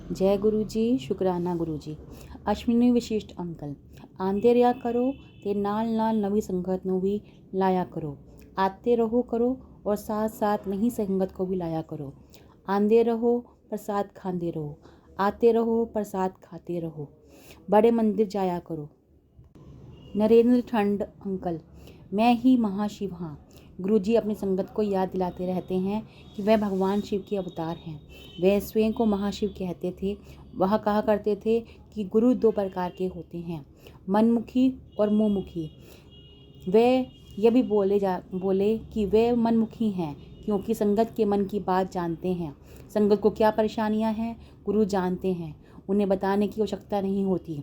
जय गुरु जी, शुकराना गुरु जी। ਅਸ਼ਵਨੀ ਵਿਸ਼ਿਸ਼ਟ ਅੰਕਲ ਆਂਦੇ ਰਿਹਾ ਕਰੋ ਤੇ ਨਾਲ ਨਾਲ ਨਵੀਂ ਸੰਗਤ ਨੂੰ ਵੀ ਲਾਇਆ ਕਰੋ। आते रहो करो और साथ साथ नई संगत को भी लाया करो। आंदे रहो प्रसाद खाते रहो, आते रहो प्रसाद खाते रहो। बड़े मंदिर जाया करो। नरेंद्र ठंड अंकल, मैं ही महाशिव हाँ। गुरुजी अपनी संगत को याद दिलाते रहते हैं कि वह भगवान शिव के अवतार हैं। वह स्वयं को महाशिव कहते थे। वह कहा करते थे कि गुरु दो प्रकार के होते हैं, मनमुखी और मुंहमुखी। वे यह भी बोले कि वे मनमुखी हैं क्योंकि संगत के मन की बात जानते हैं। संगत को क्या परेशानियां हैं गुरु जानते हैं, उन्हें बताने की आवश्यकता नहीं होती।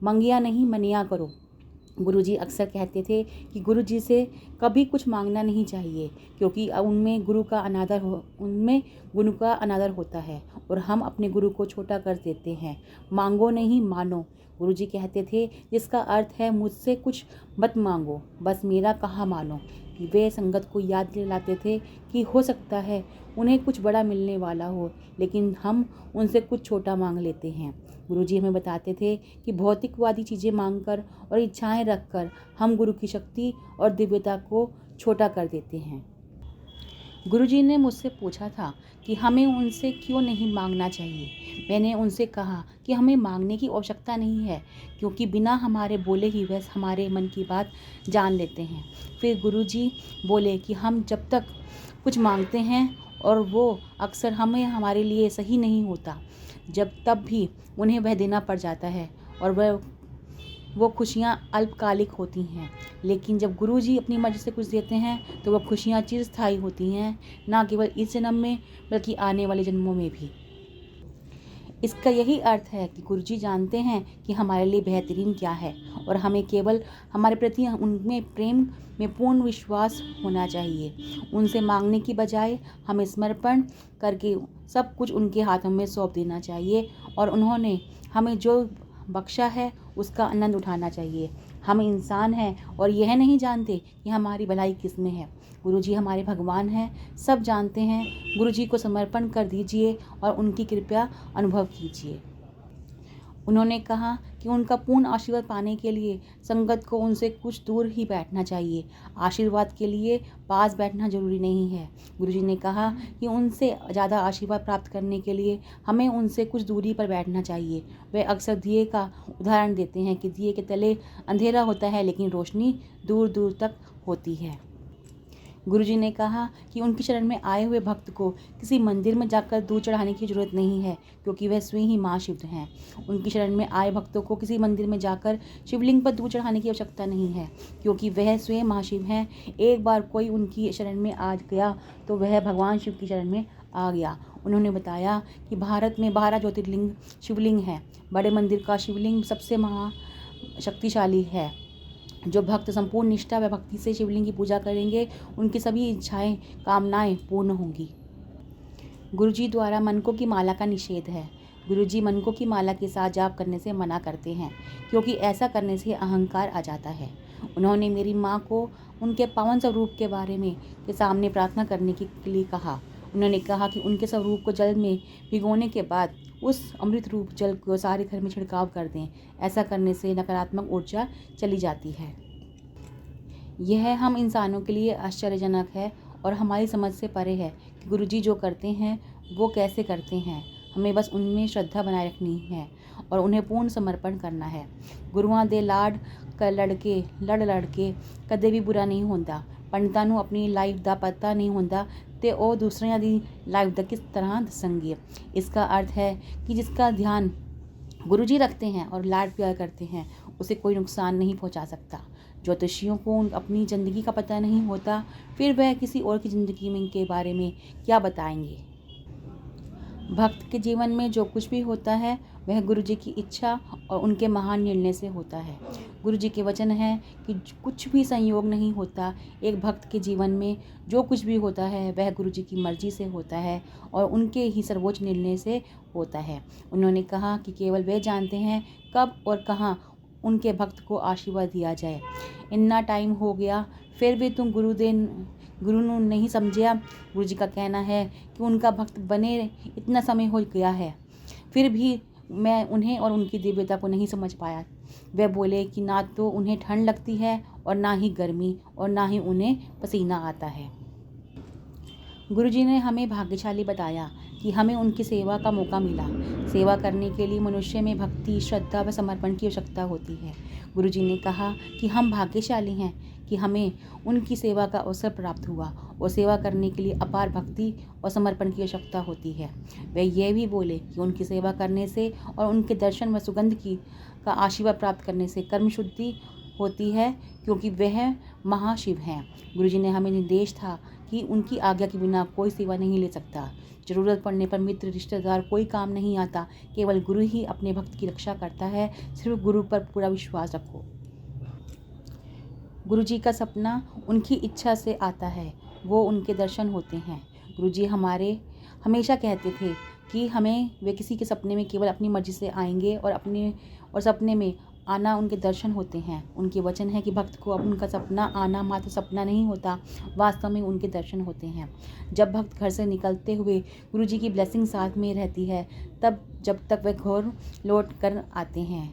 मंगिया नहीं मनिया करो। गुरुजी अक्सर कहते थे कि गुरुजी से कभी कुछ मांगना नहीं चाहिए क्योंकि उनमें गुरु का अनादर होता है और हम अपने गुरु को छोटा कर देते हैं। मांगो नहीं मानो। गुरुजी कहते थे जिसका अर्थ है मुझसे कुछ मत मांगो, बस मेरा कहा मानो। वे संगत को याद दिलाते थे कि हो सकता है उन्हें कुछ बड़ा मिलने वाला हो, लेकिन हम उनसे कुछ छोटा मांग लेते हैं। गुरुजी हमें बताते थे कि भौतिकवादी चीज़ें मांगकर और इच्छाएं रखकर हम गुरु की शक्ति और दिव्यता को छोटा कर देते हैं। गुरुजी ने मुझसे पूछा था कि हमें उनसे क्यों नहीं मांगना चाहिए। मैंने उनसे कहा कि हमें मांगने की आवश्यकता नहीं है क्योंकि बिना हमारे बोले ही वह हमारे मन की बात जान लेते हैं। फिर गुरुजी बोले कि हम जब तक कुछ मांगते हैं और वो अक्सर हमारे लिए सही नहीं होता, तब भी उन्हें वह देना पड़ जाता है और वो खुशियाँ अल्पकालिक होती हैं। लेकिन जब गुरुजी अपनी मर्जी से कुछ देते हैं तो वह खुशियाँ चिरस्थायी होती हैं, ना केवल इस जन्म में बल्कि आने वाले जन्मों में भी। इसका यही अर्थ है कि गुरुजी जानते हैं कि हमारे लिए बेहतरीन क्या है और हमें केवल हमारे प्रति उनमें प्रेम में पूर्ण विश्वास होना चाहिए। उनसे मांगने की बजाय हमें समर्पण करके सब कुछ उनके हाथों में सौंप देना चाहिए और उन्होंने हमें जो बख्शा है उसका आनंद उठाना चाहिए। हम इंसान हैं और यह नहीं जानते कि हमारी भलाई किस में है। गुरुजी हमारे भगवान हैं, सब जानते हैं। गुरुजी को समर्पण कर दीजिए और उनकी कृपा अनुभव कीजिए। उन्होंने कहा कि उनका पूर्ण आशीर्वाद पाने के लिए संगत को उनसे कुछ दूर ही बैठना चाहिए। आशीर्वाद के लिए पास बैठना जरूरी नहीं है। गुरुजी ने कहा कि उनसे ज़्यादा आशीर्वाद प्राप्त करने के लिए हमें उनसे कुछ दूरी पर बैठना चाहिए। वे अक्सर दिए का उदाहरण देते हैं कि दिए के तले अंधेरा होता है लेकिन रोशनी दूर दूर तक होती है। गुरुजी ने कहा कि उनकी शरण में आए हुए भक्त को किसी मंदिर में जाकर दूध चढ़ाने की जरूरत नहीं है क्योंकि वह स्वयं ही माँ शिव हैं। उनकी शरण में आए भक्तों को किसी मंदिर में जाकर शिवलिंग पर दूध चढ़ाने की आवश्यकता नहीं है क्योंकि वह स्वयं महाशिव हैं। एक बार कोई उनकी शरण में आ गया तो वह भगवान शिव की शरण में आ गया। उन्होंने बताया कि भारत में 12 ज्योतिर्लिंग शिवलिंग हैं। बड़े मंदिर का शिवलिंग सबसे महाशक्तिशाली है। जो भक्त संपूर्ण निष्ठा व भक्ति से शिवलिंग की पूजा करेंगे उनकी सभी इच्छाएं कामनाएं पूर्ण होंगी। गुरुजी द्वारा मनकों की माला का निषेध है। गुरुजी मनकों की माला के साथ जाप करने से मना करते हैं क्योंकि ऐसा करने से अहंकार आ जाता है। उन्होंने मेरी माँ को उनके पावन स्वरूप के बारे में के सामने प्रार्थना करने के लिए कहा। उन्होंने कहा कि उनके स्वरूप को जल में भिगोने के बाद उस अमृत रूप जल को सारे घर में छिड़काव कर दें। ऐसा करने से नकारात्मक ऊर्जा चली जाती है। यह हम इंसानों के लिए आश्चर्यजनक है और हमारी समझ से परे है कि गुरुजी जो करते हैं वो कैसे करते हैं। हमें बस उनमें श्रद्धा बनाए रखनी है और उन्हें पूर्ण समर्पण करना है। गुरुआं दे लाड कर लड़ के कदे भी बुरा नहीं होता। पंडितां ਨੂੰ अपनी लाइफ ਦਾ पता नहीं होता ਤੇ ਉਹ दूसरिਆਂ ਦੀ लाइफ ਦਾ किस तरह दसेंगे। इसका अर्थ है कि जिसका ध्यान गुरुजी रखते हैं और लाड प्यार करते हैं उसे कोई नुकसान नहीं पहुंचा सकता। ज्योतिषियों को अपनी ज़िंदगी का पता नहीं होता, फिर वह किसी और की ज़िंदगी में के बारे में क्या बताएंगे। भक्त के जीवन में जो कुछ भी होता है वह गुरुजी की इच्छा और उनके महान निर्णय से होता है। गुरुजी के वचन है कि कुछ भी संयोग नहीं होता। एक भक्त के जीवन में जो कुछ भी होता है वह गुरुजी की मर्जी से होता है और उनके ही सर्वोच्च निर्णय से होता है। उन्होंने कहा कि केवल वे जानते हैं कब और कहाँ उनके भक्त को आशीर्वाद दिया जाए। इतना टाइम हो गया फिर भी तुम गुरु ਨੂੰ नहीं समझिया। गुरु जी का कहना है कि उनका भक्त बने इतना समय हो गया है। फिर भी मैं उन्हें और उनकी दिव्यता को नहीं समझ पाया। वे बोले कि ना तो उन्हें ठंड लगती है और ना ही गर्मी और ना ही उन्हें पसीना आता है। गुरुजी ने हमें भाग्यशाली बताया कि हमें उनकी सेवा का मौका मिला। सेवा करने के लिए मनुष्य में भक्ति, श्रद्धा व समर्पण की आवश्यकता होती है। गुरुजी ने कहा कि हम भाग्यशाली हैं कि हमें उनकी सेवा का अवसर प्राप्त हुआ और सेवा करने के लिए अपार भक्ति और समर्पण की आवश्यकता होती है। वे ये भी बोले कि उनकी सेवा करने से और उनके दर्शन व सुगंध का आशीर्वाद प्राप्त करने से कर्म शुद्धि होती है, क्योंकि वह महाशिव हैं। गुरुजी ने हमें निर्देश था कि उनकी आज्ञा के बिना कोई सेवा नहीं ले सकता। जरूरत पड़ने पर मित्र, रिश्तेदार कोई काम नहीं आता। केवल गुरु ही अपने भक्त की रक्षा करता है। सिर्फ गुरु पर पूरा विश्वास रखो। गुरुजी का सपना उनकी इच्छा से आता है, वो उनके दर्शन होते हैं। गुरुजी हमारे हमेशा कहते थे कि वे किसी के सपने में केवल अपनी मर्जी से आएंगे और सपने में आना उनके दर्शन होते हैं। उनके वचन है कि भक्त को अब उनका सपना आना मात्र सपना नहीं होता, वास्तव में उनके दर्शन होते हैं। जब भक्त घर से निकलते हुए गुरुजी की ब्लेसिंग साथ में रहती है, तब जब तक वे घर लौट कर आते हैं,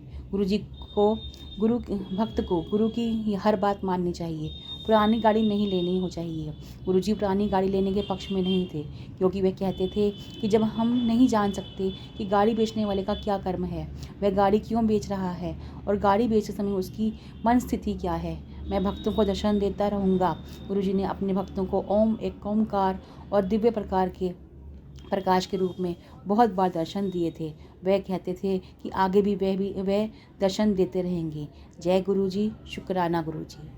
भक्त को गुरु की हर बात माननी चाहिए। पुरानी गाड़ी नहीं लेनी हो चाहिए। गुरुजी पुरानी गाड़ी लेने के पक्ष में नहीं थे, क्योंकि वे कहते थे कि जब हम नहीं जान सकते कि गाड़ी बेचने वाले का क्या कर्म है, वह गाड़ी क्यों बेच रहा है और गाड़ी बेचते समय उसकी मन स्थिति क्या है, मैं भक्तों को दर्शन देता रहूँगा। गुरुजी ने अपने भक्तों को एक ओमकार और दिव्य प्रकाश के रूप में बहुत बार दर्शन दिए थे। वह कहते थे कि आगे भी वे दर्शन देते रहेंगे। जय गुरुजी, शुक्राना गुरुजी।